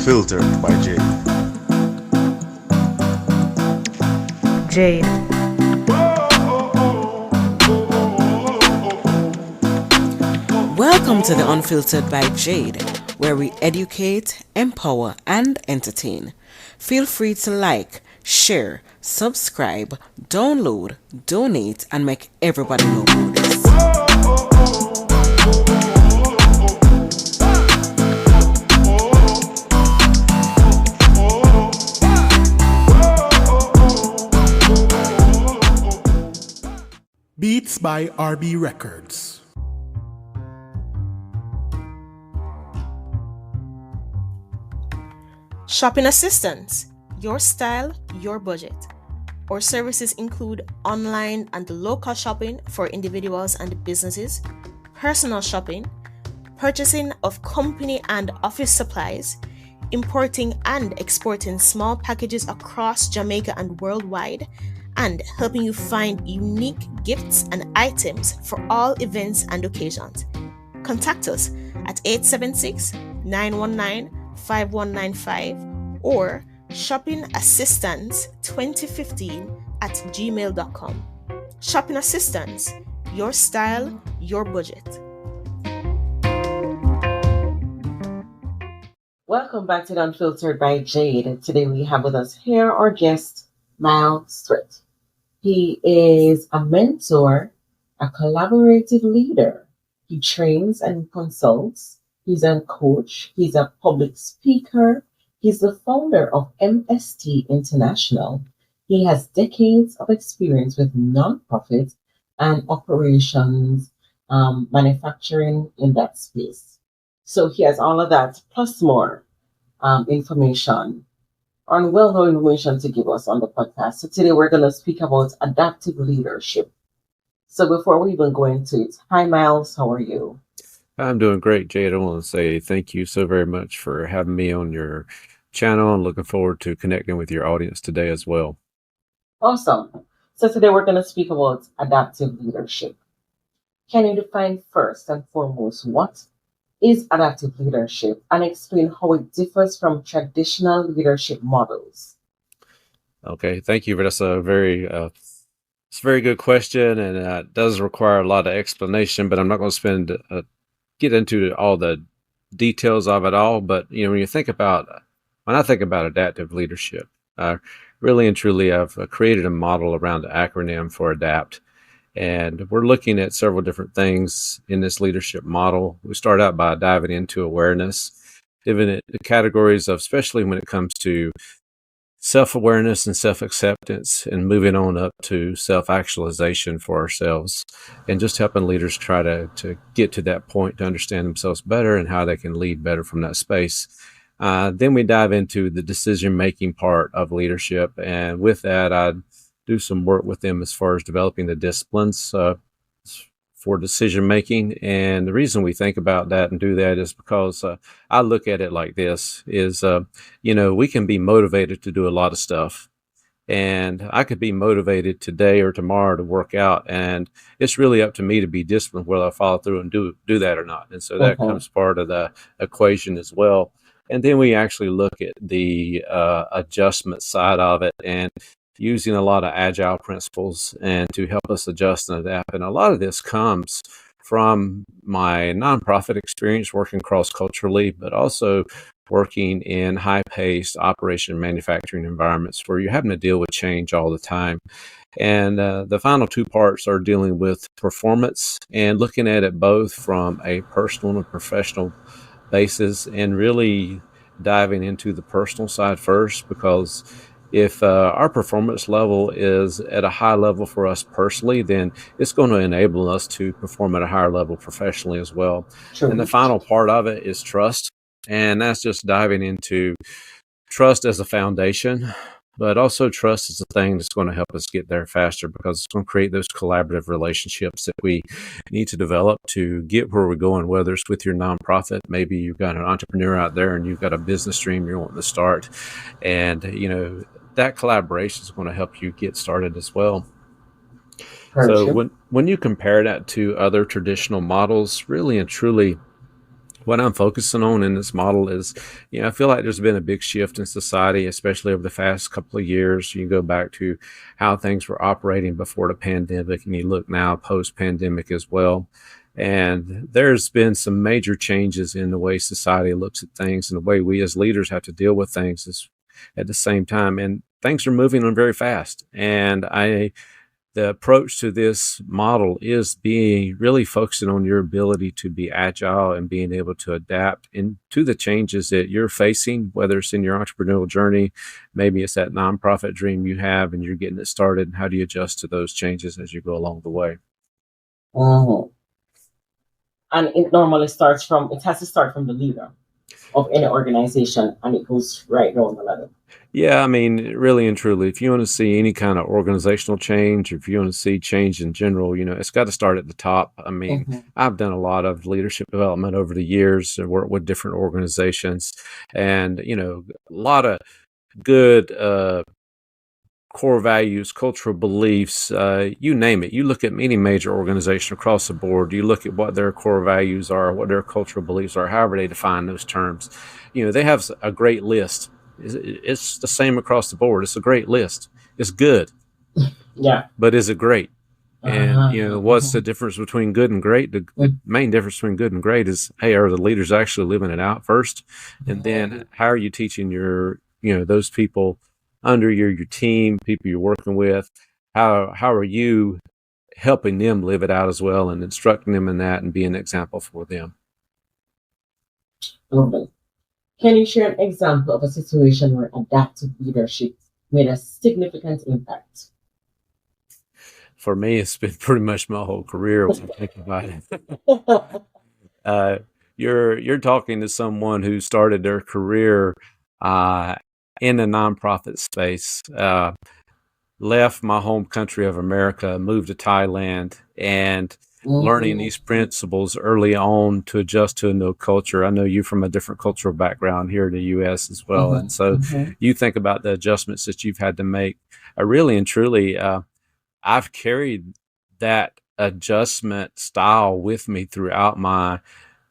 Unfiltered by Jade. Jade. Welcome to the Unfiltered by Jade, where we educate, empower, and entertain. Feel free to like, share, subscribe, download, donate, and make everybody know about this. Beats by RB Records. Shopping assistance, your style, your budget. Our services include online and local shopping for individuals and businesses, personal shopping, purchasing of company and office supplies, importing and exporting small packages across Jamaica and worldwide, and helping you find unique gifts and items for all events and occasions. Contact us at 876-919-5195 or shoppingassistance2015@gmail.com. Shopping Assistance, your style, your budget. Welcome back to the Unfiltered by Jade. Today we have with us here our guest, Myles Threatt. He is a mentor, a collaborative leader. He trains and consults. He's a coach. He's a public speaker. He's the founder of MST International. He has decades of experience with nonprofits and operations, manufacturing in that space. So he has all of that plus more information on well-known information to give us on the podcast. So today we're going to speak about adaptive leadership. So before we even go into it, hi Myles, how are you? I'm doing great, Jade. I want to say thank you so very much for having me on your channel and looking forward to connecting with your audience today as well. Awesome. So today we're going to speak about adaptive leadership. Can you define first and foremost what is adaptive leadership and explain how it differs from traditional leadership models? Okay, thank you. That's a very good question, and it does require a lot of explanation. But I'm not going to get into all the details of it all. But when I think about adaptive leadership, really and truly, I've created a model around the acronym for ADAPT. And we're looking at several different things in this leadership model. We start out by diving into awareness, giving it the categories of, especially when it comes to self-awareness and self-acceptance, and moving on up to self-actualization for ourselves, and just helping leaders try to get to that point to understand themselves better and how they can lead better from that space. Then we dive into the decision-making part of leadership. And with that, I do some work with them as far as developing the disciplines for decision making. And the reason we think about that and do that is because I look at it like this is, we can be motivated to do a lot of stuff. And I could be motivated today or tomorrow to work out. And it's really up to me to be disciplined whether I follow through and do that or not. And so that comes part of the equation as well. And then we actually look at the adjustment side of it, and using a lot of agile principles and to help us adjust and adapt. And a lot of this comes from my nonprofit experience working cross-culturally, but also working in high-paced operation manufacturing environments where you're having to deal with change all the time. And the final two parts are dealing with performance and looking at it both from a personal and professional basis, and really diving into the personal side first, because if our performance level is at a high level for us personally, then it's going to enable us to perform at a higher level professionally as well. True. And the final part of it is trust. And that's just diving into trust as a foundation, but also trust is the thing that's going to help us get there faster, because it's going to create those collaborative relationships that we need to develop to get where we're going, whether it's with your nonprofit. Maybe you've got an entrepreneur out there and you've got a business stream you're wanting to start. And, that collaboration is going to help you get started as well. So when you compare that to other traditional models, really and truly, What I'm focusing on in this model is, I feel like there's been a big shift in society, especially over the past couple of years. You go back to how things were operating before the pandemic, and you look now post-pandemic as well. And there's been some major changes in the way society looks at things and the way we as leaders have to deal with things at the same time. And things are moving on very fast. And the approach to this model is being really focusing on your ability to be agile and being able to adapt into the changes that you're facing, whether it's in your entrepreneurial journey, maybe it's that nonprofit dream you have and you're getting it started, and how do you adjust to those changes as you go along the way? Mm-hmm. And it has to start from the leader of any organization, and it goes right down the ladder. Yeah, I mean, really and truly, if you want to see any kind of organizational change, or if you want to see change in general, it's got to start at the top. I mean, Mm-hmm. I've done a lot of leadership development over the years and worked with different organizations, and, a lot of good core values, cultural beliefs, you name it. You look at any major organization across the board, you look at what their core values are, what their cultural beliefs are, however they define those terms. They have a great list. It's the same across the board. It's a great list. It's good. Yeah. But is it great? And, what's Mm-hmm. the difference between good and great? The main difference between good and great is, hey, are the leaders actually living it out first? And then how are you teaching those people under your team, people you're working with? How are you helping them live it out as well and instructing them in that and being an example for them? Lovely. Can you share an example of a situation where adaptive leadership made a significant impact? For me, it's been pretty much my whole career when I think about it. You're talking to someone who started their career in the nonprofit space, left my home country of America, moved to Thailand, and learning these principles early on to adjust to a new culture. I know you from a different cultural background here in the U.S. as well. And so you think about the adjustments that you've had to make. Really and truly, I've carried that adjustment style with me throughout my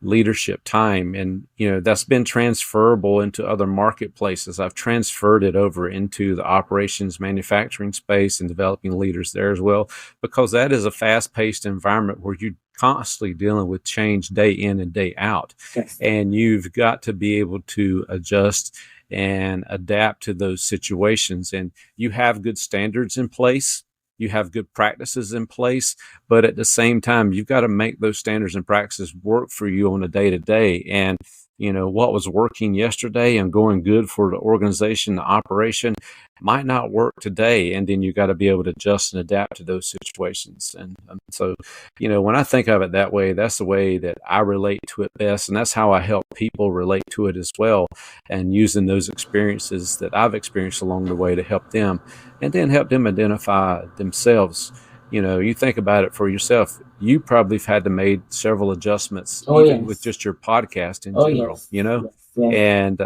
leadership time. And, that's been transferable into other marketplaces. I've transferred it over into the operations manufacturing space and developing leaders there as well, because that is a fast-paced environment where you're constantly dealing with change day in and day out. Yes. And you've got to be able to adjust and adapt to those situations. And you have good standards in place. You have good practices in place, but at the same time, you've got to make those standards and practices work for you on a day-to-day. And, what was working yesterday and going good for the organization, the operation, might not work today. And then you got to be able to adjust and adapt to those situations. And so, when I think of it that way, that's the way that I relate to it best. And that's how I help people relate to it as well. And using those experiences that I've experienced along the way to help them, and then help them identify themselves. You think about it for yourself. You probably have had to make several adjustments, even with just your podcast in general, Yes. And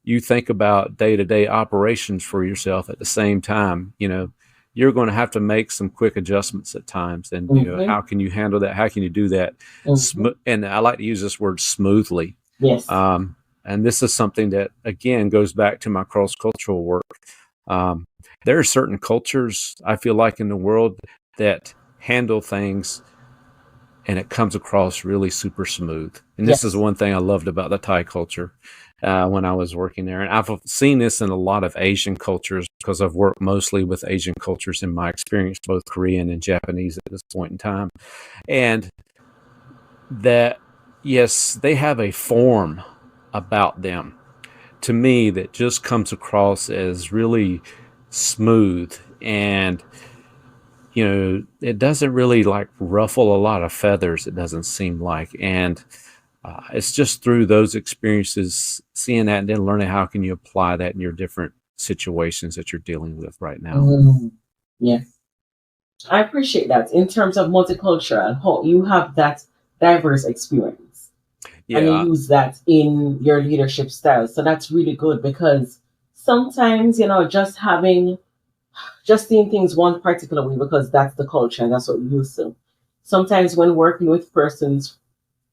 you think about day-to-day operations for yourself at the same time. You're going to have to make some quick adjustments at times. And, how can you handle that? How can you do that? And I like to use this word smoothly. Yes. And this is something that, again, goes back to my cross-cultural work. There are certain cultures, I feel like, in the world that handle things and it comes across really super smooth. And this is one thing I loved about the Thai culture when I was working there. And I've seen this in a lot of Asian cultures because I've worked mostly with Asian cultures in my experience, both Korean and Japanese at this point in time. And that, yes, they have a form about them, to me, that just comes across as really smooth, and it doesn't really like ruffle a lot of feathers, it doesn't seem like. And it's just through those experiences, seeing that and then learning how can you apply that in your different situations that you're dealing with right now. Yeah, I appreciate that. In terms of multicultural, how you have that diverse experience, and you use that in your leadership style. So that's really good, because sometimes, just seeing things one particular way because that's the culture and that's what we're used to. Sometimes when working with persons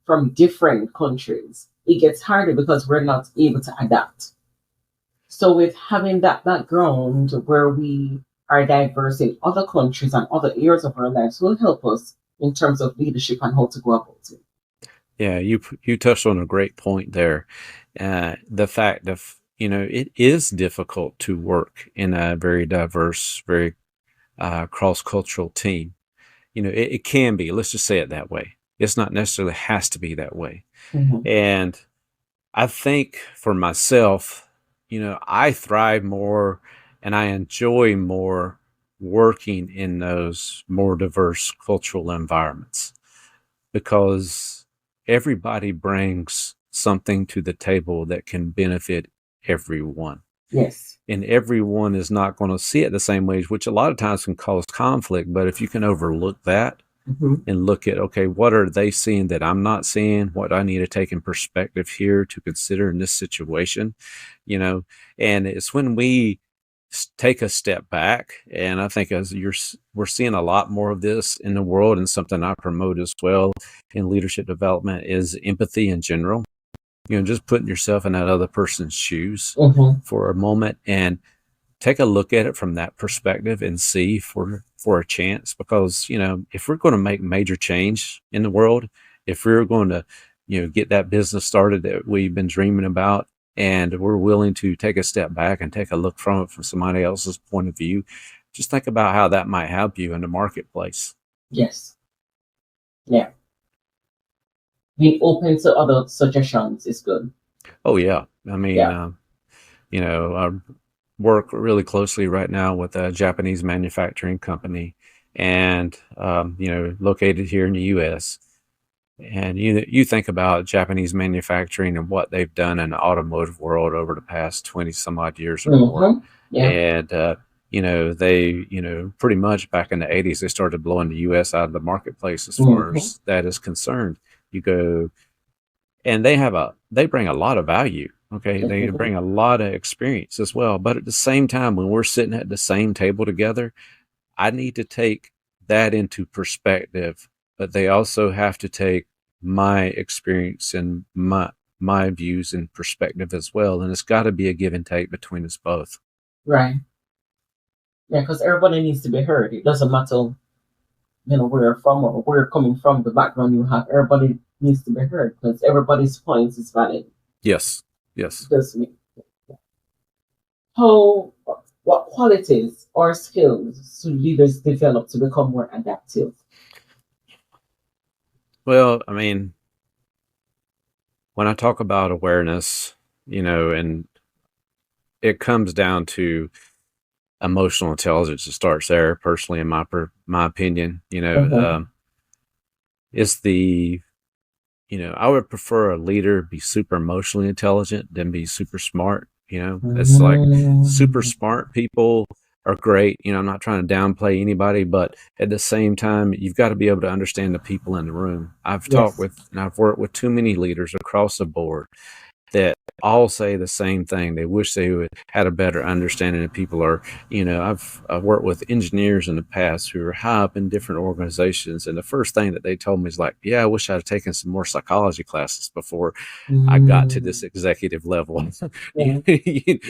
from different countries, it gets harder because we're not able to adapt. So with having that background where we are diverse in other countries and other areas of our lives will help us in terms of leadership and how to go about it. Yeah, you touched on a great point there. The fact of, it is difficult to work in a very diverse, very cross-cultural team. It can be. Let's just say it that way. It's not necessarily has to be that way. Mm-hmm. And I think for myself, I thrive more and I enjoy more working in those more diverse cultural environments because everybody brings something to the table that can benefit everyone. Yes. And everyone is not going to see it the same ways, which a lot of times can cause conflict. But if you can overlook that and look at, okay, what are they seeing that I'm not seeing? What do I need to take in perspective here to consider in this situation? And it's when we take a step back, and I think we're seeing a lot more of this in the world, and something I promote as well in leadership development is empathy in general. Just putting yourself in that other person's shoes for a moment and take a look at it from that perspective and see for a chance. Because, if we're going to make major change in the world, if we're going to, get that business started that we've been dreaming about, and we're willing to take a step back and take a look from it from somebody else's point of view, just think about how that might help you in the marketplace. Yes. Yeah. Being open to other suggestions is good. Oh, yeah. I mean, I work really closely right now with a Japanese manufacturing company and, located here in the U.S. And you think about Japanese manufacturing and what they've done in the automotive world over the past 20 some odd years or more. Yeah. And, they, pretty much back in the 80s, they started blowing the U.S. out of the marketplace as far as that is concerned. You go, and they bring a lot of value. Okay. They bring a lot of experience as well. But at the same time, when we're sitting at the same table together, I need to take that into perspective, but they also have to take my experience and my views and perspective as well. And it's got to be a give and take between us both. Right. Yeah, because everybody needs to be heard. It doesn't matter, where you're from or where you're coming from, the background you have. Everybody needs to be heard because everybody's point is valid. Yes. Does me. What qualities or skills should leaders develop to become more adaptive? Well, I mean, when I talk about awareness, and it comes down to emotional intelligence. It starts there, personally, in my opinion. It's the, I would prefer a leader be super emotionally intelligent than be super smart. It's like super smart people are great. I'm not trying to downplay anybody, but at the same time, you've got to be able to understand the people in the room. I've talked with, and I've worked with too many leaders across the board that all say the same thing. They wish they would had a better understanding of people. Or, I've worked with engineers in the past who are high up in different organizations, and the first thing that they told me is like, "Yeah, I wish I'd taken some more psychology classes before I got to this executive level." They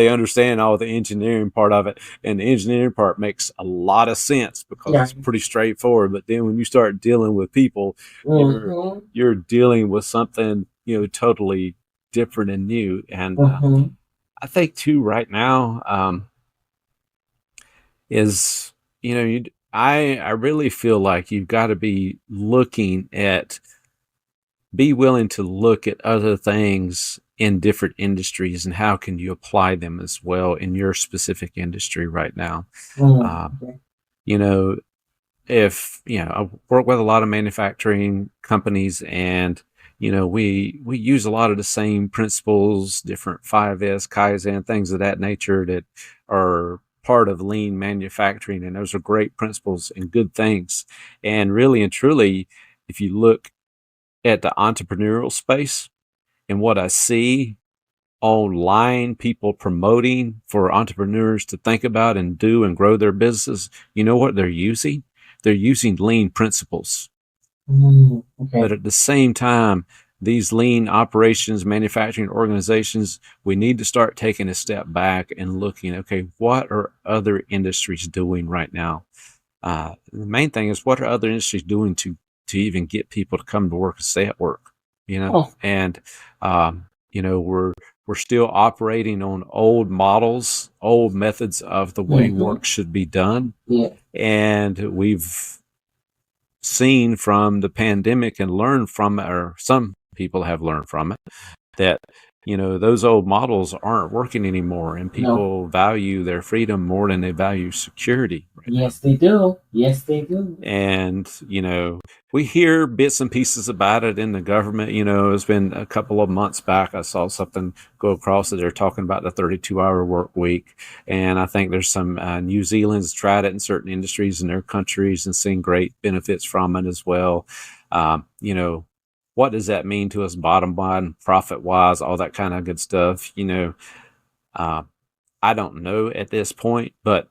understand all the engineering part of it, and the engineering part makes a lot of sense because it's pretty straightforward. But then when you start dealing with people, you're dealing with something totally different and new. And I think too right now is I really feel like you've got to be willing to look at other things in different industries and how can you apply them as well in your specific industry right now. If I work with a lot of manufacturing companies, and we use a lot of the same principles, different 5S, Kaizen, things of that nature that are part of lean manufacturing. And those are great principles and good things. And really and truly, if you look at the entrepreneurial space and what I see online, people promoting for entrepreneurs to think about and do and grow their business, you know what they're using? They're using lean principles. Okay. But at the same time, these lean operations, manufacturing organizations, we need to start taking a step back and looking, okay, what are other industries doing right now? The main thing is, what are other industries doing to even get people to come to work and stay at work? Oh, And we're still operating on old models, old methods of the way work should be done. yeah. And we've seen from the pandemic and learned from it, or some people have learned from it, that those old models aren't working anymore, and No. people value their freedom more than they value security right now. Yes, they do. Yes, they do. And we hear bits and pieces about it in the government. It's been a couple of months back, I saw something go across that they're talking about the 32-hour work week, and I think there's some New Zealand's tried it in certain industries in their countries and seen great benefits from it as well. What does that mean to us bottom line, profit wise, all that kind of good stuff? I don't know at this point, but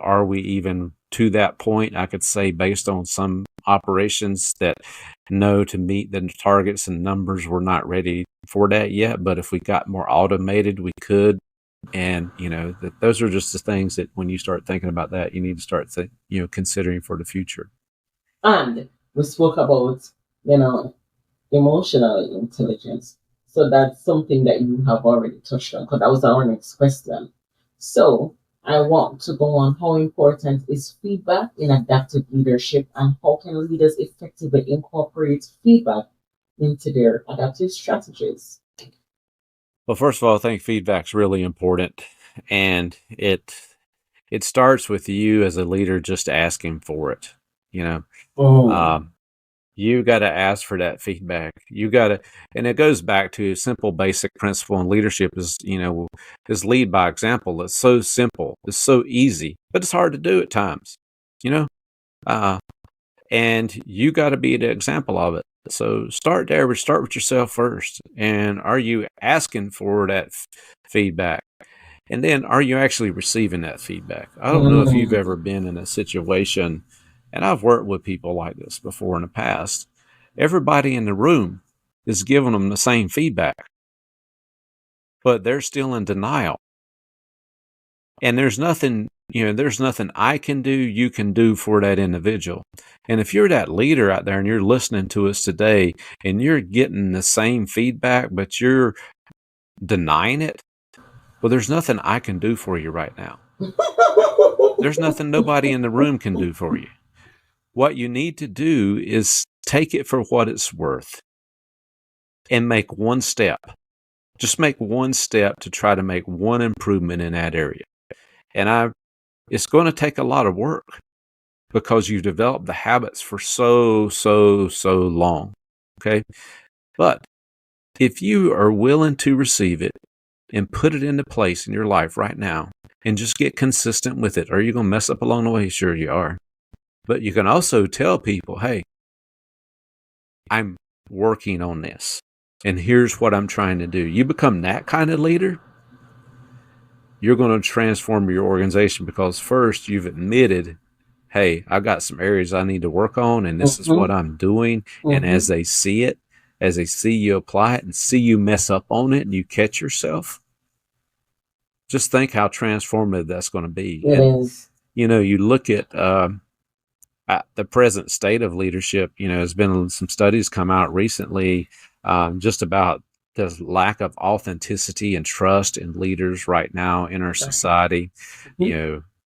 are we even to that point? I could say, based on some operations, that no, to meet the targets and numbers, we're not ready for that yet. But if we got more automated, we could. And those are just the things that when you start thinking about that, you need to start considering for the future. And we spoke about, emotional intelligence. So that's something that you have already touched on, because that was our next question. So I want to go on, how important is feedback in adaptive leadership, and how can leaders effectively incorporate feedback into their adaptive strategies? Well, first of all, I think feedback's really important, and it starts with you as a leader just asking for it. You got to ask for that feedback. You got to, and it goes back to a simple, basic principle in leadership is lead by example. It's so simple, it's so easy, but it's hard to do at times. And you got to be the example of it. So start there, but start with yourself first. And are you asking for that feedback? And then are you actually receiving that feedback? I don't know if you've ever been in a situation, and I've worked with people like this before in the past. Everybody in the room is giving them the same feedback, but they're still in denial. And there's nothing I can do, you can do for that individual. And if you're that leader out there and you're listening to us today and you're getting the same feedback, but you're denying it, well, there's nothing I can do for you right now. There's nothing nobody in the room can do for you. What you need to do is take it for what it's worth and make one step. Just make one step to try to make one improvement in that area. And it's going to take a lot of work because you've developed the habits for so long. Okay. But if you are willing to receive it and put it into place in your life right now and just get consistent with it, are you going to mess up along the way? Sure you are. But you can also tell people, hey, I'm working on this, and here's what I'm trying to do. You become that kind of leader, you're going to transform your organization because first you've admitted, hey, I've got some areas I need to work on, and this is what I'm doing. And as they see it, as they see you apply it and see you mess up on it and you catch yourself, just think how transformative that's going to be. It is. You look at the present state of leadership. There's been some studies come out recently just about the lack of authenticity and trust in leaders right now in our society.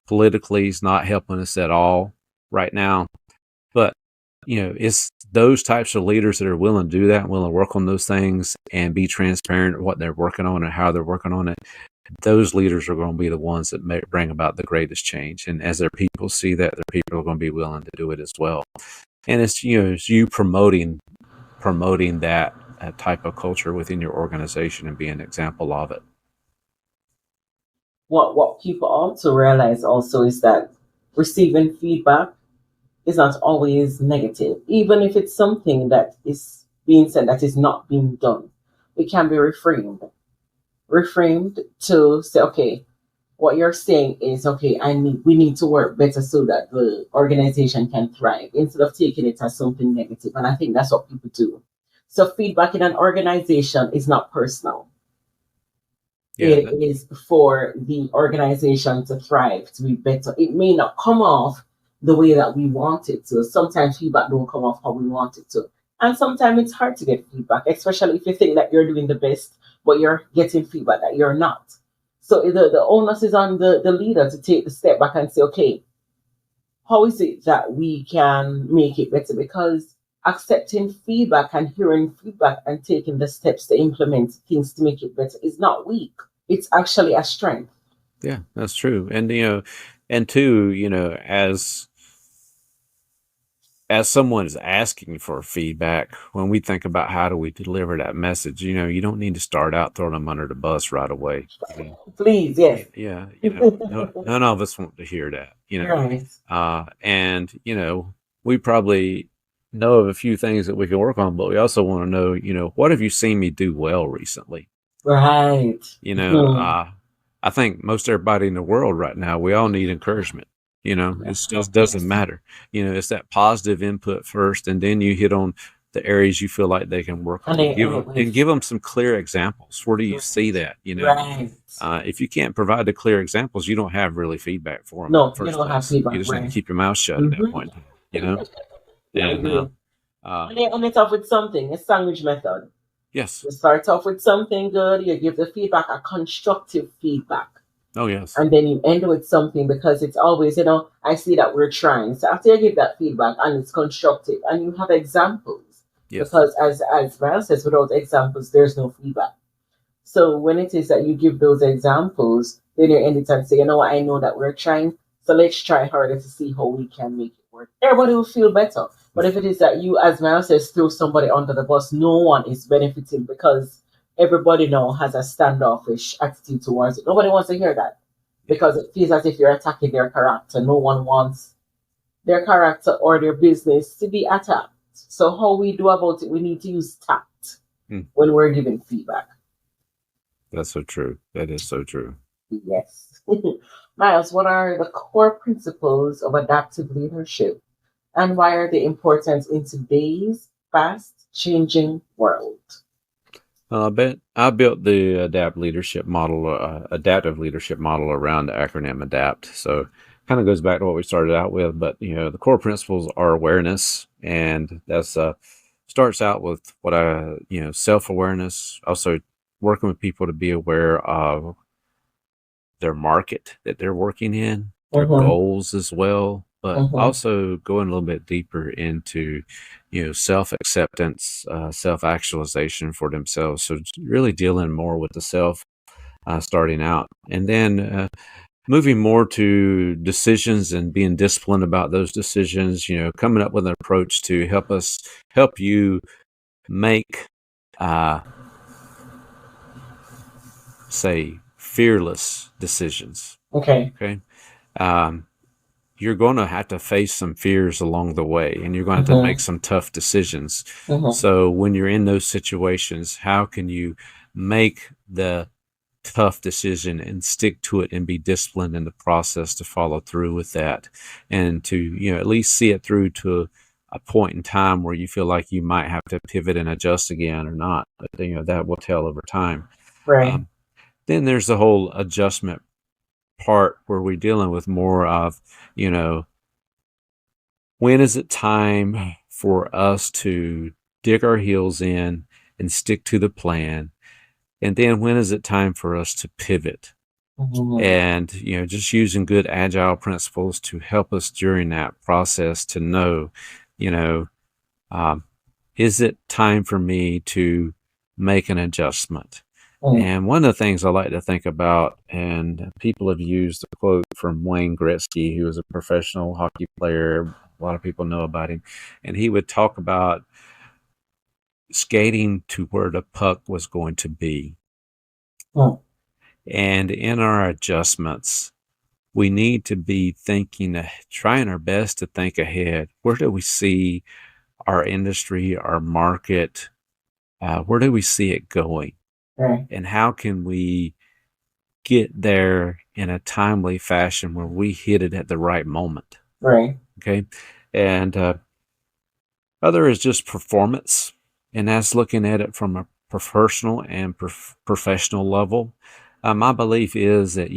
Politically is not helping us at all right now. But, it's those types of leaders that are willing to do that, willing to work on those things and be transparent what they're working on and how they're working on it. Those leaders are going to be the ones that may bring about the greatest change. And as their people see that, their people are going to be willing to do it as well. And it's you promoting that type of culture within your organization and being an example of it. What people also realize also is that receiving feedback is not always negative, even if it's something that is being said that is not being done. It can be reframed to say, okay, what you're saying is, okay, we need to work better so that the organization can thrive instead of taking it as something negative. And I think that's what people do. So feedback in an organization is not personal. Yeah, It is for the organization to thrive, to be better. It may not come off the way that we want it to. Sometimes feedback don't come off how we want it to. And sometimes it's hard to get feedback, especially if you think that you're doing the best, but you're getting feedback that you're not. So the onus is on the leader to take the step back and say, okay, how is it that we can make it better? Because accepting feedback and hearing feedback and taking the steps to implement things to make it better is not weak. It's actually a strength. yeah, that's true. And and two, as someone's asking for feedback, when we think about how do we deliver that message, you don't need to start out throwing them under the bus right away. Please, yes. Yeah, none of us want to hear that, Right. and we probably know of a few things that we can work on, but we also want to know, what have you seen me do well recently? Right. I think most everybody in the world right now, we all need encouragement. It just doesn't matter. It's that positive input first, and then you hit on the areas you feel like they can work on. Give them some clear examples. Where do you see that? Right. If you can't provide the clear examples, you don't have really feedback for them. No, you don't have feedback. You just need to keep your mouth shut at that point. I And agree. And it's off with something, a sandwich method. yes. You start off with something good, you give the feedback, a constructive feedback. Oh yes. And then you end with something because it's always, I see that we're trying. So after you give that feedback and it's constructive and you have examples, Yes. because as Myles says, without examples, there's no feedback. So when it is that you give those examples, then you end it and say, I know that we're trying, so let's try harder to see how we can make it work. Everybody will feel better. But if it is that you, as Myles says, throw somebody under the bus, no one is benefiting because everybody now has a standoffish attitude towards it. Nobody wants to hear that because it feels as if you're attacking their character. No one wants their character or their business to be attacked. So how we do about it, we need to use tact when we're giving feedback. That's so true. That is so true. Yes. Myles, what are the core principles of adaptive leadership and why are they important in today's fast changing world? I built the adaptive leadership model around the acronym ADAPT. So kind of goes back to what we started out with, but the core principles are awareness, and that's starts out with what self-awareness, also working with people to be aware of their market that they're working in, their goals as well, but also going a little bit deeper into self-acceptance, self-actualization for themselves. So really dealing more with the self starting out, and then moving more to decisions and being disciplined about those decisions, coming up with an approach to help you make say fearless decisions. Okay. You're going to have to face some fears along the way, and you're going to have to make some tough decisions. So when you're in those situations, how can you make the tough decision and stick to it and be disciplined in the process to follow through with that, and to at least see it through to a point in time where you feel like you might have to pivot and adjust again or not, but that will tell over time. Right. Then there's the whole adjustment part where we're dealing with more of, when is it time for us to dig our heels in and stick to the plan? And then when is it time for us to pivot? And, just using good agile principles to help us during that process to know, is it time for me to make an adjustment? And one of the things I like to think about, and people have used a quote from Wayne Gretzky, who was a professional hockey player. A lot of people know about him. And he would talk about skating to where the puck was going to be. And in our adjustments, we need to be trying our best to think ahead. Where do we see our industry, our market? Where do we see it going? Right. And how can we get there in a timely fashion where we hit it at the right moment. Right. Okay. And other is just performance. And that's looking at it from a personal and professional level. My belief is that,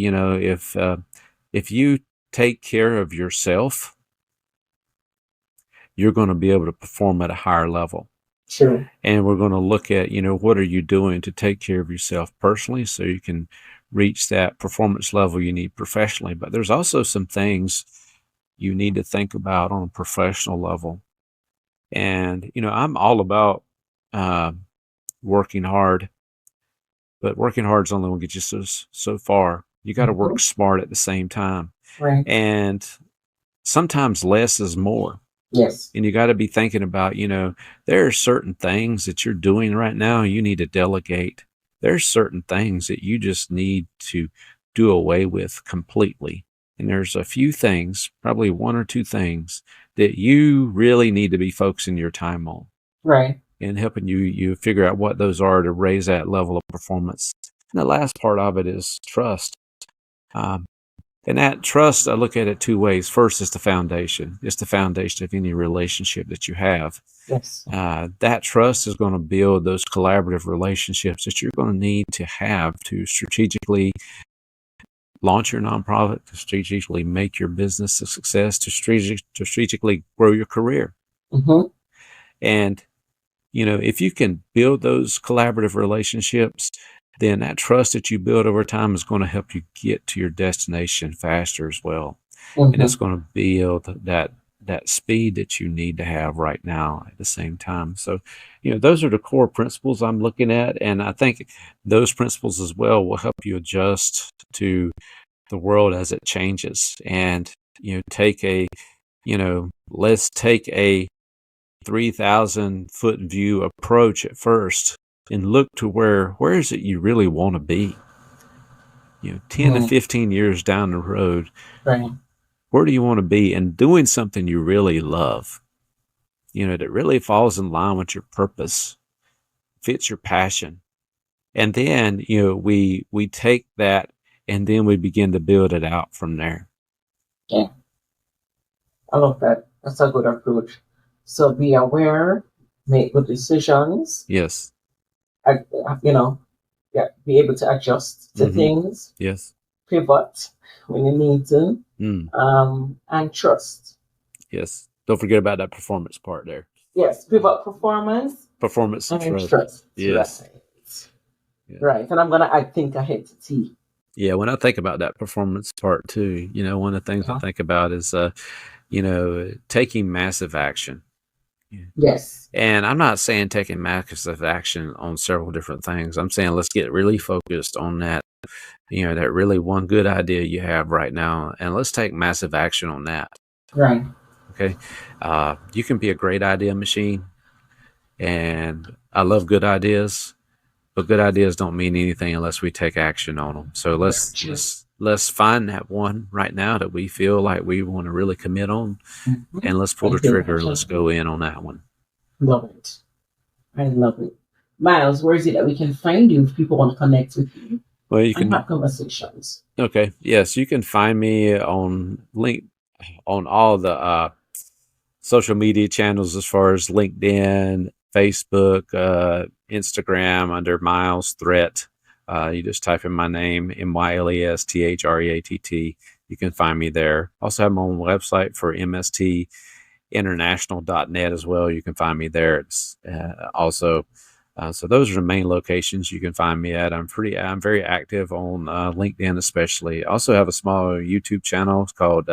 if you take care of yourself, you're going to be able to perform at a higher level. True. And we're going to look at, what are you doing to take care of yourself personally so you can reach that performance level you need professionally. But there's also some things you need to think about on a professional level. And, I'm all about working hard, but working hard is only going to get you so far. You got to work smart at the same time. Right. And sometimes less is more. Yes. And you got to be thinking about, there are certain things that you're doing right now you need to delegate. There's certain things that you just need to do away with completely. And there's a few things, probably one or two things, that you really need to be focusing your time on. Right. And helping you figure out what those are to raise that level of performance. And the last part of it is trust. And that trust, I look at it two ways. First, it's the foundation. It's the foundation of any relationship that you have. Yes. That trust is going to build those collaborative relationships that you're going to need to have to strategically launch your nonprofit, to strategically make your business a success, to strategically grow your career. Mm-hmm. And, if you can build those collaborative relationships, then that trust that you build over time is going to help you get to your destination faster as well. Mm-hmm. And it's going to build that speed that you need to have right now at the same time. So, those are the core principles I'm looking at. And I think those principles as well will help you adjust to the world as it changes. And, let's take a 3,000 foot view approach at first and look to where is it you really want to be? 10 to 15 years down the road, right. Where do you want to be? And doing something you really love, that really falls in line with your purpose, fits your passion. And then, we take that and then we begin to build it out from there. Yeah. I love that. That's a good approach. So be aware, make good decisions. Yes. Be able to adjust to things. Yes. Pivot when you need to. And trust. Yes. Don't forget about that performance part there. Yes. Pivot performance. Performance and trust. Yes. Right. Yeah. Right. And I'm going to add think ahead to T. Yeah. When I think about that performance part too, one of the things I think about is, taking massive action. Yes. And I'm not saying taking massive action on several different things. I'm saying let's get really focused on that, that really one good idea you have right now. And let's take massive action on that. Right. Okay. You can be a great idea machine. And I love good ideas, but good ideas don't mean anything unless we take action on them. So let's find that one right now that we feel like we want to really commit on, and let's pull the trigger. Let's go in on that one. Love it. I love it. Myles, where is it that we can find you if people want to connect with you? Well, you can have conversations. Okay. Yes, you can find me on all the social media channels as far as LinkedIn, Facebook, Instagram under Myles Threatt. You just type in my name, MYLESTHREATT. You can find me there. Also have my own website for mstinternational.net as well. You can find me there. It's also, so those are the main locations you can find me at. I'm very active on LinkedIn especially. I also have a small YouTube channel. It's called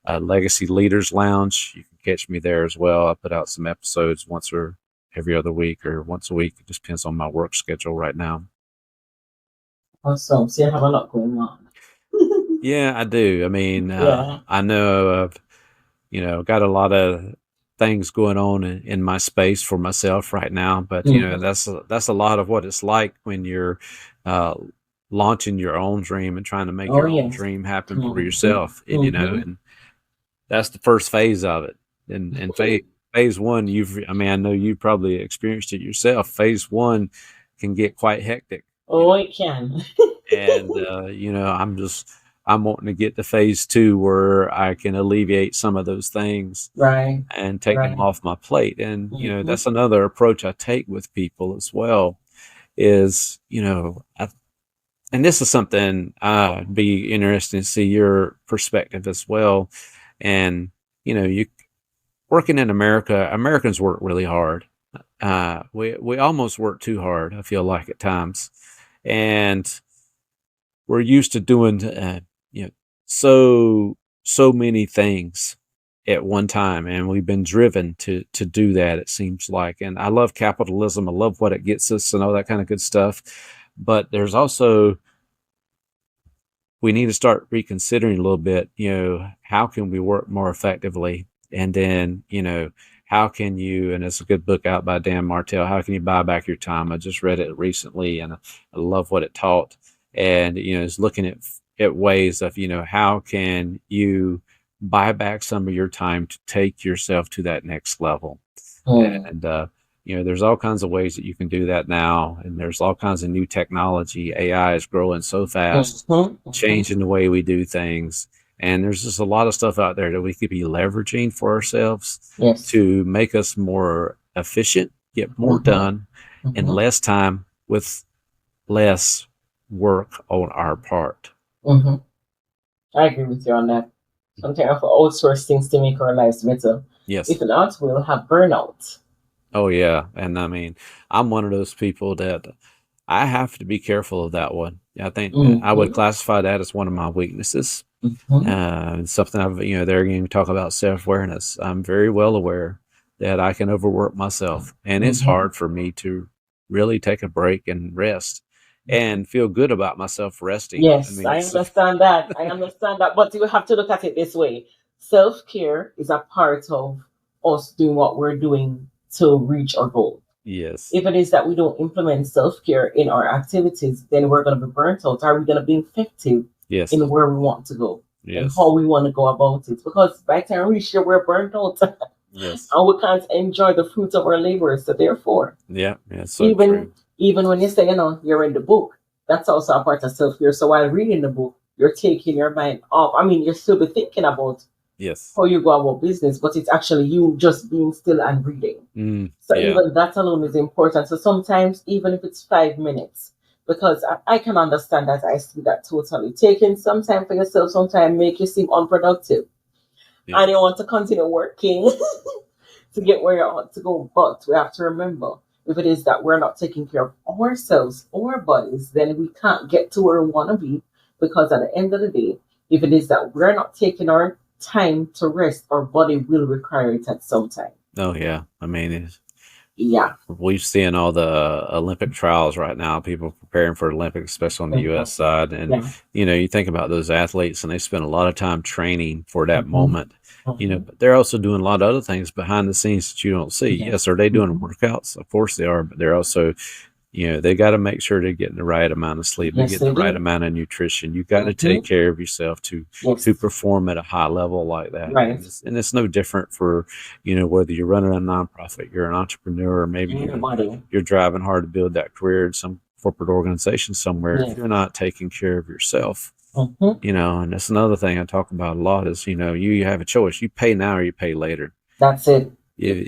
Legacy Leaders Lounge. You can catch me there as well. I put out some episodes once or every other week or once a week. It just depends on my work schedule right now. Awesome. So you have a lot going on. Yeah, I do. I mean, I know I've, got a lot of things going on in my space for myself right now, but that's a lot of what it's like when you're launching your own dream and trying to make your own dream happen for yourself. And, and that's the first phase of it. And phase one, I know you've probably experienced it yourself. Phase one can get quite hectic. Oh, it can. And I'm wanting to get to phase 2 where I can alleviate some of those things Right. and take them Right. off my plate. And Mhm. that's another approach I take with people as well. Is and this is something be interesting to see your perspective as well. And you working in America, Americans work really hard. We almost work too hard, I feel like at times, and we're used to doing you know so many things at one time, and we've been driven to do that, it seems like. And I love capitalism. I love what it gets us and all that kind of good stuff. But there's also, we need to start reconsidering a little bit, how can we work more effectively? And then, how can you, and it's a good book out by Dan Martell, How Can You Buy Back Your Time? I just read it recently and I love what it taught. And, it's looking at ways of, how can you buy back some of your time to take yourself to that next level? And, there's all kinds of ways that you can do that now. And there's all kinds of new technology. AI is growing so fast, changing the way we do things. And there's just a lot of stuff out there that we could be leveraging for ourselves Yes. to make us more efficient, get more done in less time with less work on our part. I agree with you on that. Sometimes we outsource things to make our lives better. Yes. If not, we'll have burnout. Oh, yeah. And I mean, I'm one of those people that I have to be careful of that one. I think I would classify that as one of my weaknesses. Something I've, there again, we talk about self-awareness. I'm very well aware that I can overwork myself, and it's hard for me to really take a break and rest and feel good about myself resting. Yes, I understand that. I understand that. But you have to look at it this way. Self-care is a part of us doing what we're doing to reach our goal. Yes. If it is that we don't implement self-care in our activities, then we're going to be burnt out. Are we going to be effective in where we want to go and how we want to go about it? Because by the time we reach there, we're burnt out. And we can't enjoy the fruits of our labor. So therefore, so even when you say, you're in the book, that's also a part of self-care. So while reading the book, you're taking your mind off. I mean, you're still be thinking about how you go about business, but it's actually you just being still and reading. Even that alone is important. So sometimes, even if it's 5 minutes, because I can understand that, I see that totally. Taking some time for yourself sometimes make you seem unproductive. And you want to continue working to get where you want to go. But we have to remember, if it is that we're not taking care of ourselves or our bodies, then we can't get to where we want to be. Because at the end of the day, if it is that we're not taking our time to rest, our body will require it at some time. Oh, yeah. I mean, we've seen all the Olympic trials right now, people preparing for Olympics, especially on the U.S. side. And, you think about those athletes and they spend a lot of time training for that moment. But they're also doing a lot of other things behind the scenes that you don't see. Yes, are they doing workouts? Of course they are, but they're also, they got to make sure they're getting the right amount of sleep, they're getting the right amount of nutrition. You got to take care of yourself to perform at a high level like that. Right. And it's no different for, whether you're running a nonprofit, you're an entrepreneur, or maybe you're driving hard to build that career in some corporate organization somewhere. If you're not taking care of yourself, and that's another thing I talk about a lot is, you have a choice. You pay now or you pay later. That's it. You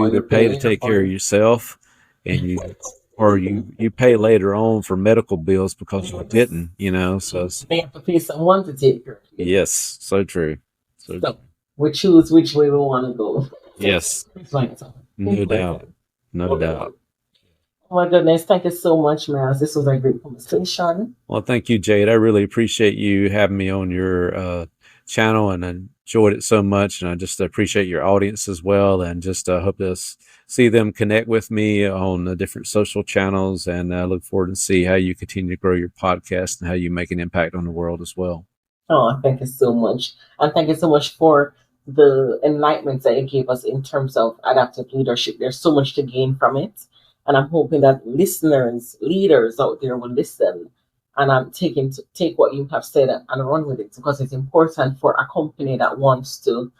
either pay to take care of yourself and you pay later on for medical bills because you didn't, so they have to pay someone to take care of you. Yes, so true. So we choose which way we want to go. Yes. No doubt. No doubt. Oh my goodness, thank you so much, Myles. This was a great conversation. Well, thank you, Jade. I really appreciate you having me on your channel, and I enjoyed it so much. And I just appreciate your audience as well, and just hope to see them connect with me on the different social channels. And I look forward to see how you continue to grow your podcast and how you make an impact on the world as well. Oh, thank you so much. And thank you so much for the enlightenment that you gave us in terms of adaptive leadership. There's so much to gain from it. And I'm hoping that listeners, leaders out there will listen. And I'm take what you have said and run with it, because it's important for a company that wants to,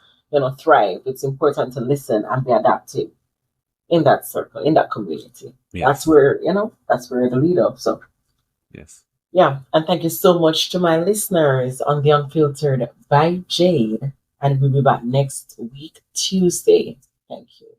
thrive. It's important to listen and be adaptive in that circle, in that community. Yes. That's where, that's where the leader. So Yeah, and thank you so much to my listeners on the Unfiltered by Jade. And we'll be back next week, Tuesday. Thank you.